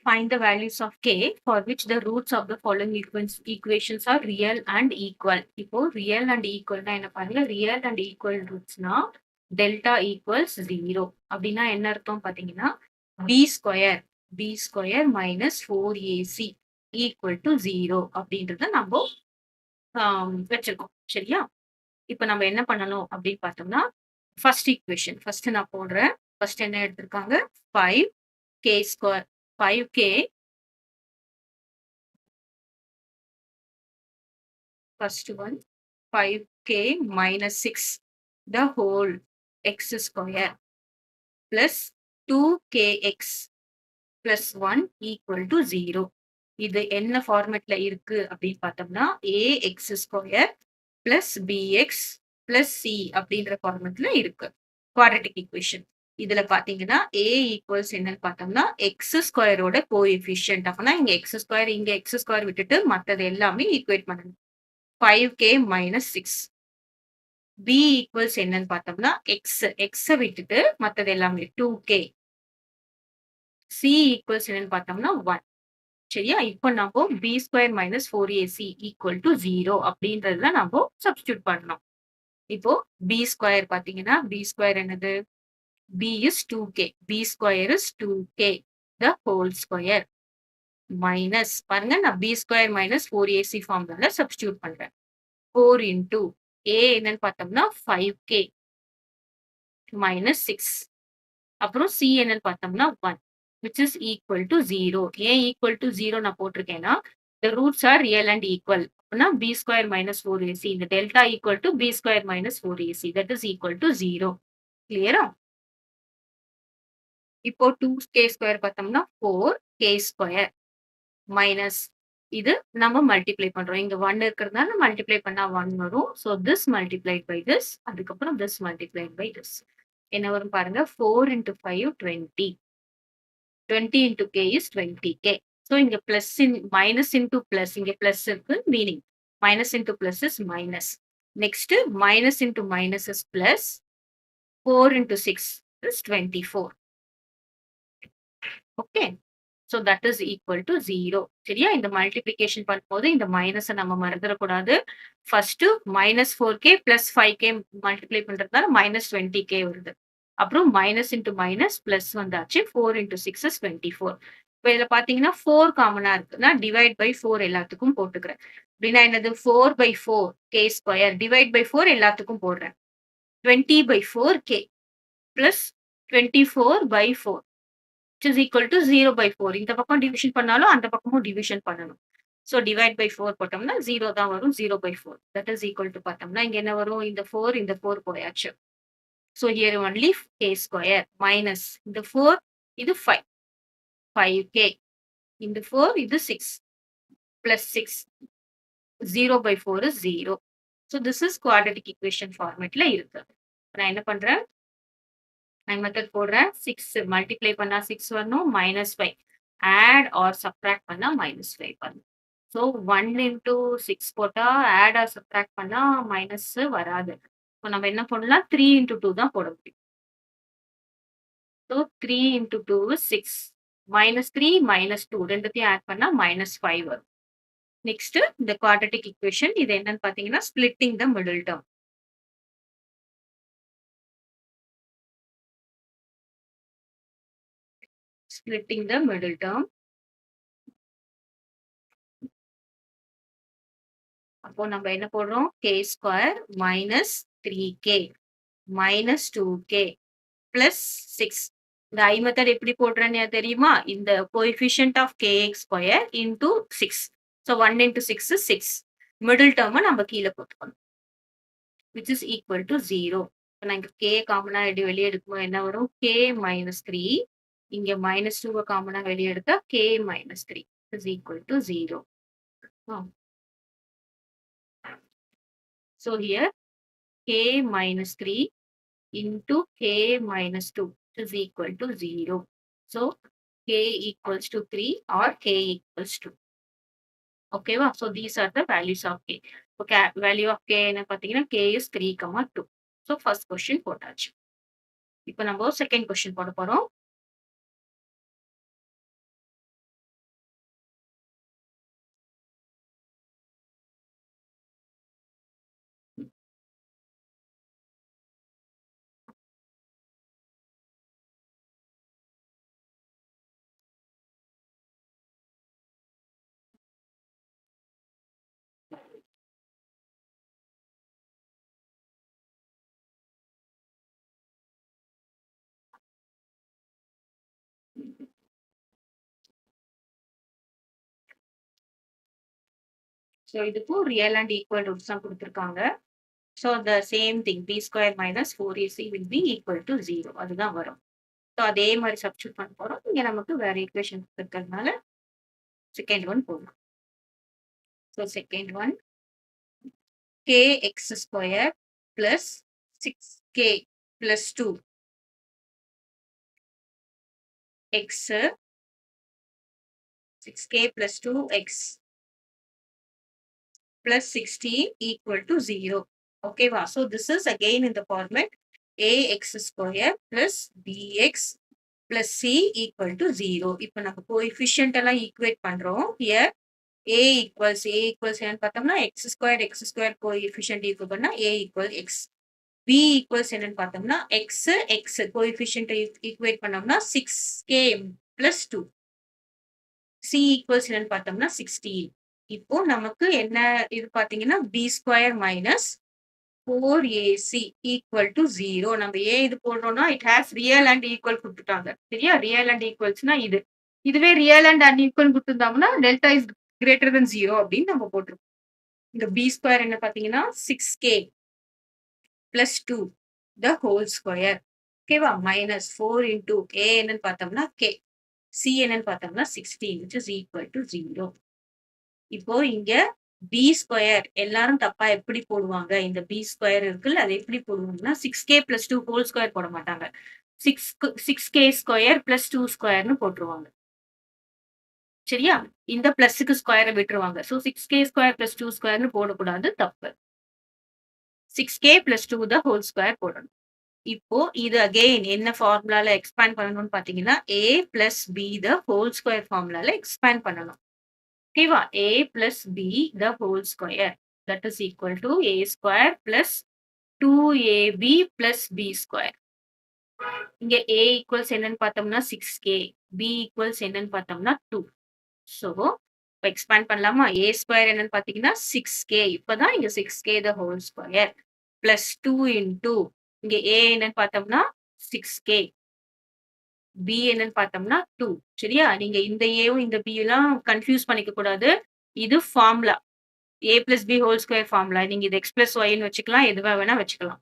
Find the values of k for which the roots of the following equations are real and equal. இப்போ real and equal னா என்ன பாருங்க, real and equal rootsனா delta equals 0. அப்படின்னா என்ன அர்த்தம் பாத்தீங்கன்னா b square minus 4ac equal to 0 அப்படின்றத நம்ம வச்சிருக்கோம். சரியா? இப்ப நம்ம என்ன பண்ணணும் அப்படின்னு பார்த்தோம்னா, ஃபர்ஸ்ட் ஈக்குவேஷன் ஃபர்ஸ்ட் நான் போடுறேன். ஃபர்ஸ்ட் என்ன எடுத்திருக்காங்க? 5k square 5k first one 5k minus 6 the whole x square plus 2kx plus 1 equal to 0. இது என்ன ஃபார்மேட்ல இருக்கு அப்படின்னு பார்த்தோம்னா ax square plus bx plus c அப்படின்ற ஃபார்மேட்ல இருக்கு குவாட்ரட்டிக் ஈக்குவேஷன். இதுல பாத்தீங்கன்னா a ஈக்குவல்ஸ் என்னன்னு பார்த்தோம்னா எக்ஸ் ஸ்கொயரோட கோஎஃபிஷியன்ட். அப்பனா இங்க எக்ஸ் ஸ்கொயர் இங்க எக்ஸ் ஸ்கொயர் விட்டுட்டு மத்தது எல்லாமே ஈக்குவேட் பண்ணணும். 5k minus 6. b ஈக்குவல்ஸ் என்னன்னு பார்த்தோம்னா எக்ஸ் விட்டுட்டு மத்தது எல்லாமே 2k. c ஈக்குவல்ஸ் என்னன்னு பார்த்தோம்னா 1. சரியா? இப்போ நம்ம b square minus 4ac equal to 0 அப்படின்றதுல நம்ம சப்ஸ்டியூட் பண்ணணும். இப்போ b ஸ்கொயர் பாத்தீங்கன்னா b ஸ்கொயர் என்னது? b is 2k. b square is 2k the whole square minus பாருங்க நான் b ஸ்கொயர் மைனஸ் 4ac ஃபார்முலால சப்ஸ்டியூட் பண்றேன். 4 into a என்னன்னு பார்த்தோம்னா 5k minus 6. அப்புறம் c என்னன்னு பார்த்தோம்னா 1 which is equal to 0. ஏன் equal to 0 நான் போட்டிருக்கேன்னா the roots are real and equal. அப்படின்னா b square minus 4ac இந்த delta equal to b square minus 4ac that is equal to 0. கிளியரா? இப்போ 2k ஸ்கொயர் பார்த்தோம்னா 4k ஸ்கொயர் மைனஸ் இது நம்ம multiply பண்றோம். இங்க 1 இருக்கிறதுனால மல்டிப்ளை பண்ணா 1 வரும். So this multiplied by this, அதுக்கப்புறம் திஸ் மல்டிப்ளைட் பை திஸ். என்ன வரும் பாருங்க? 4 into 5 20. 20 into k is 20k. So இங்க பிளஸ் மைனஸ் இன்டூ பிளஸ், இங்க பிளஸ் இருக்கு meaning minus into plus is minus. Next minus into minus is plus. 4 into 6 is 24. Okay, so that is equal to 0. சரியா? இந்த multiplication பண்ணும்போது இந்த மைனஸை நம்ம மறந்துடக்கூடாது. First minus 4k plus 5k multiply பண்றதுனால மைனஸ் 20k வருது. அப்புறம் மைனஸ் இன்டூ மைனஸ் பிளஸ் வந்தாச்சு. 4 into 6 is 24. இப்போ இதுல பாத்தீங்கன்னா 4 காமனா இருக்கு. நான் டிவைட் பை 4 எல்லாத்துக்கும் போட்டுக்கிறேன். அப்படின்னா என்னது? 4 by 4 k square divide by 4 எல்லாத்துக்கும் போடுறேன். 20 by 4 k plus 24 by 4 which is equal to 0 by 4. இந்த பக்கம் டிவிஷன் பண்ணாலும் அந்த பக்கமும் டிவிஷன் பண்ணணும். ஸோ டிவைட் பை 4 போட்டோம்னா 0 தான் வரும். 0 by 4 that is equal to பார்த்தோம்னா இங்க என்ன வரும்? இந்த 4 போயாச்சு. So here only k square minus இந்த 4 இது 5 5k இந்த 4 இது 6 plus 6 0 by 4 is 0. So this is quadratic equation ஃபார்மேட்ல இருக்கு. நான் என்ன பண்றேன்? நான் மெத்தட் போடுறேன். 6 மல்டிப்ளை பண்ணா 6 வரணும். மைனஸ் 5 ஆட் ஆர் சப்ட்ராக்ட் பண்ணா மைனஸ் 5 வரணும். ஸோ 1 into 6 போட்டா ஆட் ஆர் சப்ட்ராக்ட் பண்ணா மைனஸ் வராது. இப்போ நம்ம என்ன பண்ணலாம்? 3 into 2 தான் போட முடியும். So 3 into 2 is 6. minus 3 minus 2 ரெண்டுத்தையும் ஆட் பண்ணா மைனஸ் 5 வரும். நெக்ஸ்ட் இந்த குவாட்ரட்டிக் ஈக்குவேஷன் இது என்னன்னு பாத்தீங்கன்னா splitting the middle term. splitting the middle term. அப்போ நம்ம என்ன போடுறோம்? k square minus 3k minus 2k plus 6. இந்த ஐ மெத்தட் எப்படி போடுறேன்னு தெரியுமா? இந்த coefficient of kx square into 6. So 1 into 6 is 6. Middle டேர்மை நம்ம கீழே போட்டுக்கணும். which is equal to 0. இப்போ நான் இங்க k காமனா வெளியே எடுக்கும்போது என்ன வரும்? k minus 3. இங்க மைனஸ் 2 காமனா வெளியே எடுத்தா k minus 3 is equal to 0. So here k minus 3 into k minus 2 is equal to 0. So k equals to 3 or k equals to. Okay, so these are the values of k. Okay, value of k என்ன பாத்தீங்கன்னா k is 3, 2. So first question போட்டாச்சு. இப்போ நம்ம second question போட போறோம். So இதுக்கும் real and equal roots தான் கொடுத்துருக்காங்க. So the same thing b square minus 4ac will be equal to 0 அதுதான் வரும். ஸோ அதே மாதிரி சப்ஸ்டியூட் பண்ண போறோம். இங்க நமக்கு வேற ஈக்குவேஷன் இருக்கிறதுனால செகண்ட் ஒன் போடலாம். So second one kx square plus 6k plus 2 x 6k plus 2x plus 16 equal to 0. Okay, wow. So this is again in the format ax square plus bx plus c equal to 0. இப்போ நம்ம coefficient எல்லாம் equate பண்றோம். Here a equals என்னன்னு பார்த்தோம்னா x square coefficient equal பண்ணா a equal x. b equals என்னன்னு பார்த்தோம்னா x coefficient equate பண்ணோம்னா 6k plus 2. c equals என்னன்னு பார்த்தோம்னா 16. இப்போ நமக்கு என்ன இது பாத்தீங்கன்னா b square minus 4ac equal to 0. நம்ம ஏன் இது போடுறோம்னா it has real and equal கொடுத்துட்டாங்க. சரியா? ரியல் அண்ட் ஈக்குவல்ஸ்னா இதுவே ரியல் அண்ட் அன்ஈக்குவல் கொடுத்துருந்தாங்கன்னா டெல்டா இஸ் கிரேட்டர் தென் 0 அப்படின்னு நம்ம போட்டிருக்கோம். இந்த b ஸ்கொயர் என்ன பாத்தீங்கன்னா 6k பிளஸ் 2 த ஹோல் ஸ்கொயர். ஓகேவா? மைனஸ் 4 இன்டூ a என்னன்னு பார்த்தோம்னா k, c என்னன்னு பார்த்தோம்னா 16 which is equal to 0. இப்போ இங்க b ஸ்கொயர் எல்லாரும் தப்பா எப்படி போடுவாங்க? இந்த b ஸ்கொயர் இருக்குல்ல அது எப்படி போடுவாங்கன்னா 6k plus 2 ஹோல் ஸ்கொயர் போட மாட்டாங்க. 6k ஸ்கொயர் plus 2 ஸ்கொயர்னு போட்டுருவாங்க. சரியா? இந்த பிளஸ்க்கு ஸ்கொயரை விட்டுருவாங்க. ஸோ 6k ஸ்கொயர் plus 2 ஸ்கொயர்னு போடக்கூடாது, தப்பு. 6k plus 2 த ஹோல் ஸ்கொயர் போடணும். இப்போ இது அகெயின் என்ன ஃபார்முலால எக்ஸ்பேண்ட் பண்ணணும்னு பாத்தீங்கன்னா a plus b the whole square ஃபார்முலால எக்ஸ்பேண்ட் பண்ணணும். ஓகேவா? a plus b the whole square that is equal to a square plus 2ab plus b square. இங்க a equals என்னன்னு பார்த்தோம்னா 6k, b equals என்னன்னு பார்த்தோம்னா 2. So எக்ஸ்பேண்ட் பண்ணலாமா? a square என்னன்னு பார்த்தீங்கன்னா 6k, இப்பதான் இங்க 6k the whole square plus 2 into இங்க a என்னன்னு பார்த்தோம்னா 6k, b என்னன்னு பார்த்தோம்னா 2. சரியா? நீங்க இந்த ஏவும் இந்த b எல்லாம் கன்ஃபியூஸ் பண்ணிக்க கூடாது. இது formula a plus b whole square formula. நீங்க இது x plus yன்னு வச்சுக்கலாம், எதுவா வேணா வச்சுக்கலாம்.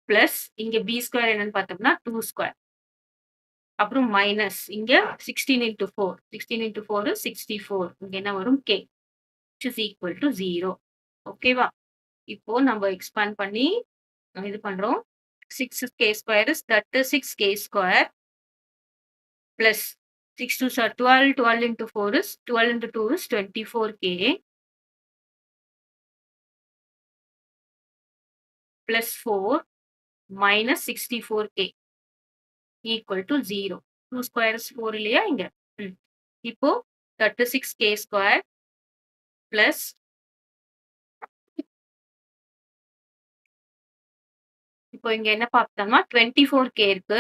பிளஸ் இங்க b ஸ்கொயர் என்னன்னு பார்த்தோம்னா 2 ஸ்கொயர். அப்புறம் மைனஸ் இங்க 16 into 4. 16 into 4 is 64. இங்க என்ன வரும்? k which is equal to 0. ஓகேவா? இப்போ நம்ம எக்ஸ்பேண்ட் பண்ணி இது பண்றோம். 6k square is 36k square plus 6 2s are 12, 12 into 4 is 12 into 2 is 24k plus 4 minus 64k equal to 0. 2 square is 4 இல்லையா இங்க? இப்போ 36k square plus இப்போ இங்க என்ன பார்த்தோம்னா 24k இருக்கு,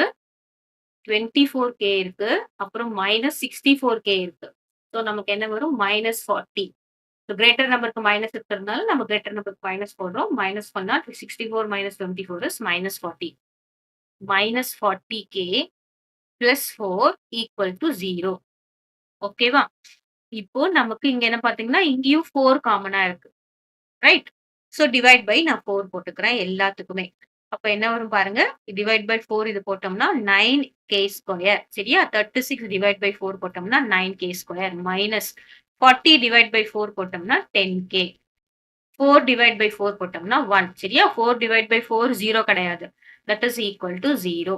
24k இருக்கு, அப்புறம் மைனஸ் 64k இருக்கு. ஸோ நமக்கு என்ன வரும்? மைனஸ் 40. கிரேட்டர் நம்பருக்கு மைனஸ் இருக்கிறதுனால நம்ம கிரேட்டர் நம்பருக்கு மைனஸ் போடுறோம். மைனஸ் பண்ணா 64 minus 24 is minus 40. minus 40k plus 4 equal to 0. ஓகேவா? இப்போ நமக்கு இங்க என்ன பாத்தீங்கன்னா இங்கேயும் 4 காமனா இருக்கு. ரைட்? ஸோ டிவைட் பை நான் 4 போட்டுக்கிறேன் எல்லாத்துக்குமே. அப்ப என்ன வரும் பாருங்க, டிவைட் பை 4 இது போட்டோம்னா 9k ஸ்கொயர். சரியா? 36 டிவைட் பை 4 போட்டோம்னா 9k square minus 40 divide by 4 போட்டோம்னா 10k. 4 டிவைட் பை 4 போட்டோம்னா 1. சரியா? 4 டிவைட் பை 4 0 கிடையாது. That is equal to 0.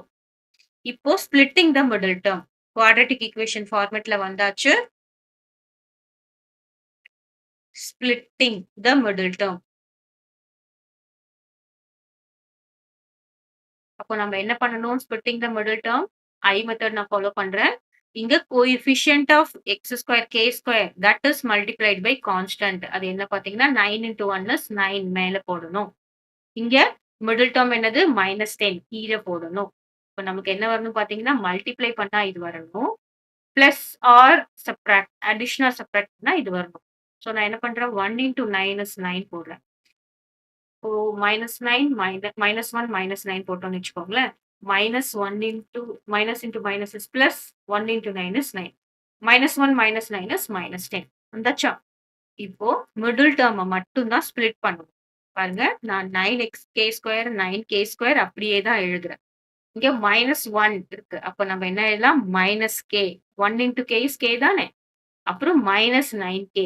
இப்போ splitting the middle term quadratic equation ஃபார்மேட்ல வந்தாச்சு. Splitting the middle term. அப்போ நம்ம என்ன பண்ணணும்? ஸ்பிளிட்டிங் த மிடில் டேர்ம் ஐ மெத்தட் நான் ஃபாலோ பண்றேன். இங்க coefficient of x square k square that is multiplied by constant. அது என்ன பாத்தீங்கன்னா 9 into 1 is 9 மேல போடணும். இங்க மிடில் டேர்ம் என்னது? -10 கீழே போடணும். இப்போ நமக்கு என்ன வரணும் பாத்தீங்கன்னா மல்டிப்ளை பண்ணா இது வரணும், plus or subtract additional subtract பண்ணா இது வரணும். ஸோ நான் என்ன பண்றேன்? 1 into 9 is 9 போடுறேன். இப்போ -9 -1 -9 போட்டோம்னு வச்சுக்கோங்களேன். -1 into minus is plus 1 into 9 is 9. -1 -9 is -10. வந்தாச்சா? இப்போ மிடில் டெர்ம மட்டும் தான் ஸ்ப்ளிட் பண்ணணும். பாருங்க, நான் 9 9k² அப்படியே தான் எழுதுறேன். இங்க -1 இருக்கு. அப்ப நம்ம என்ன எழுதலாம்? -k. 1 into k is k தானே? அப்புறம் -9k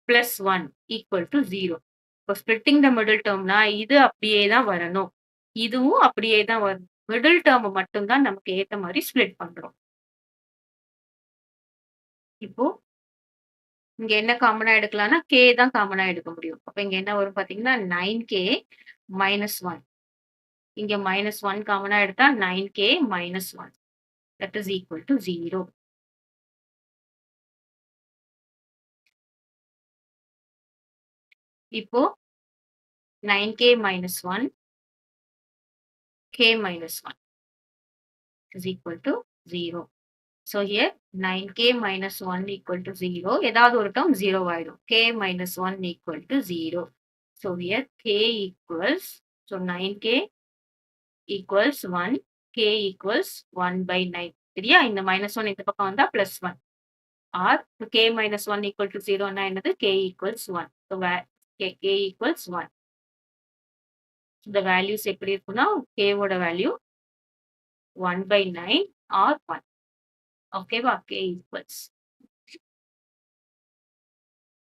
பிளஸ் 1 ஈக்குவல் டூ 0. இப்போ ஸ்ப்ளிட்டிங் த மிடில் டெர்ம்னா இது அப்படியே தான் வரணும். இதுவும் அப்படியே தான் வரணும். மிடில் டெர்ம் மட்டும் தான் நமக்கு ஏத்த மாரி ஸ்ப்ளிட் பண்றோம். இப்போ இங்க என்ன காமனா எடுக்கலாம்னா, k தான் காமனா எடுக்க முடியும். அப்ப இங்க என்ன வரும் பார்த்தீங்கன்னா, 9k -1. இங்க -1 காமனா எடுத்தா 9k -1 that is equal two 0. இப்போ 9k -1 k -1 is equal to 0. So here 9k -1 equal to 0. ஏதாவது ஒரு டெர்ம் 0 ஆயிடும். k -1 equal to 0. So here k equals, so 9k equals 1, k equals 1 by 9. சரியா? இந்த -1 இந்த பக்கம் வந்தா +1. or k -1 equal to 0 ன்னா என்னது? k equals 1. So k equals 1. இந்த வேல்யூஸ் எப்படி இருக்கும்னா, k ஓட வேல்யூ 1 by 9 or 1. ஓகேவா? k equals